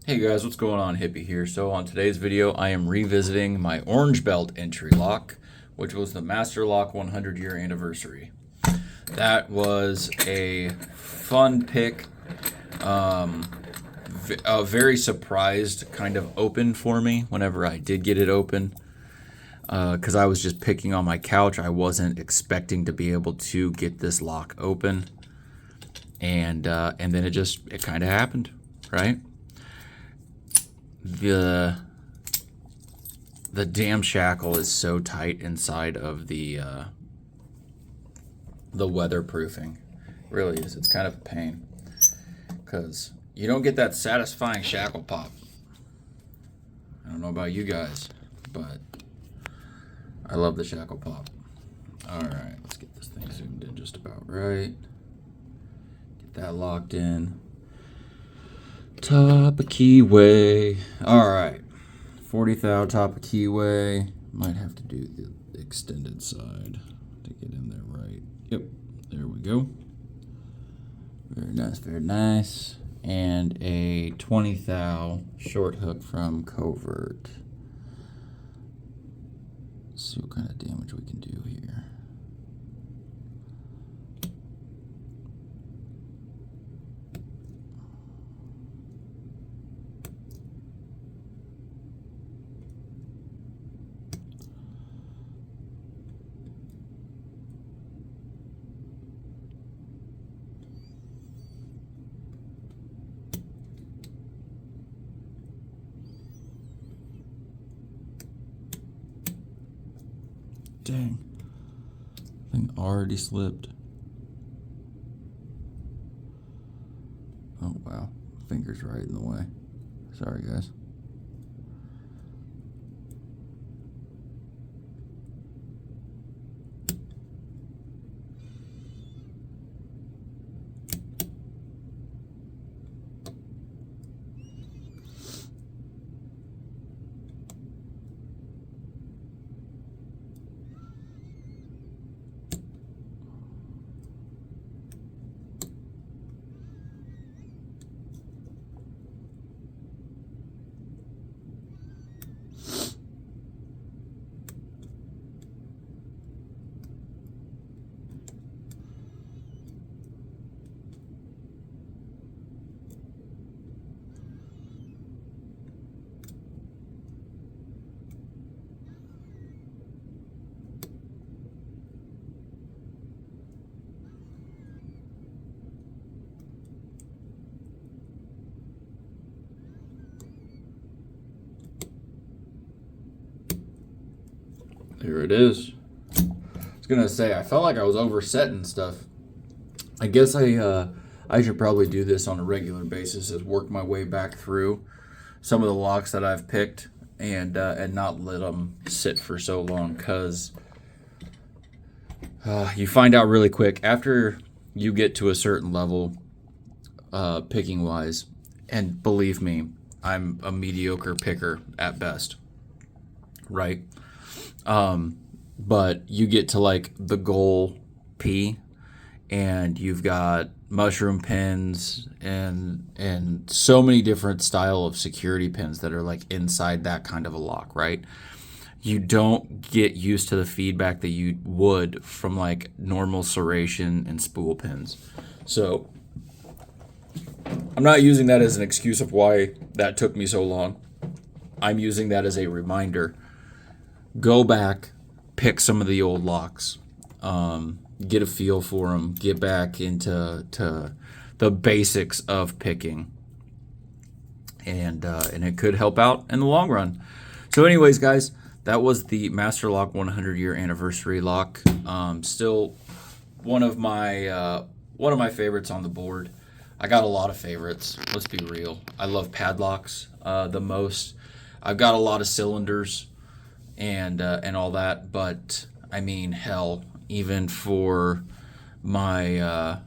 Hey guys, what's going on? Hippie here. So on today's video, I am revisiting my Orange Belt entry lock, which was the Master Lock 100 year anniversary. That was a fun pick, a very surprised kind of open for me whenever I did get it open, because I was just picking on my couch. I wasn't expecting to be able to get this lock open, and then it kind of happened, right? The damn shackle is so tight inside of the weatherproofing. It really is. It's kind of a pain because you don't get that satisfying shackle pop. I don't know about you guys, but I love the shackle pop. All right, let's get this thing zoomed in just about right. Get that locked in. Top of keyway. All right, 40 thou top of keyway. Might have to do the extended side to get in there right. Yep, there we go. Very nice, very nice. And a 20 thou short hook from Covert. Let's see what kind of damage we can do here. Dang. Thing already slipped. Oh, wow. Finger's right in the way. Sorry, guys. Here it is. I was gonna say, I felt like I was oversetting stuff. I guess I should probably do this on a regular basis, is work my way back through some of the locks that I've picked and not let them sit for so long, because you find out really quick after you get to a certain level, picking wise. And believe me, I'm a mediocre picker at best, right? But you get to like the goal P, and you've got mushroom pins and so many different style of security pins that are like inside that kind of a lock, right? You don't get used to the feedback that you would from like normal serration and spool pins. So I'm not using that as an excuse of why that took me so long. I'm using that as a reminder. Go back, pick some of the old locks, get a feel for them, get back into the basics of picking, and it could help out in the long run. So anyways, guys, that was the Master Lock 100 year anniversary lock. Still one of my favorites on the board. I got a lot of favorites, let's be real. I love padlocks the most. I've got a lot of cylinders and all that, but I mean, hell, even for my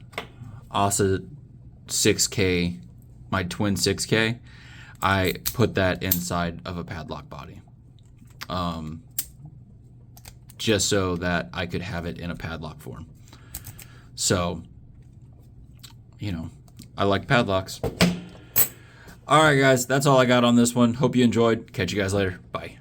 ASA 6K, my twin 6K, I put that inside of a padlock body, just so that I could have it in a padlock form. So, you know, I like padlocks. All right, guys, that's all I got on this one. Hope you enjoyed. Catch you guys later. Bye.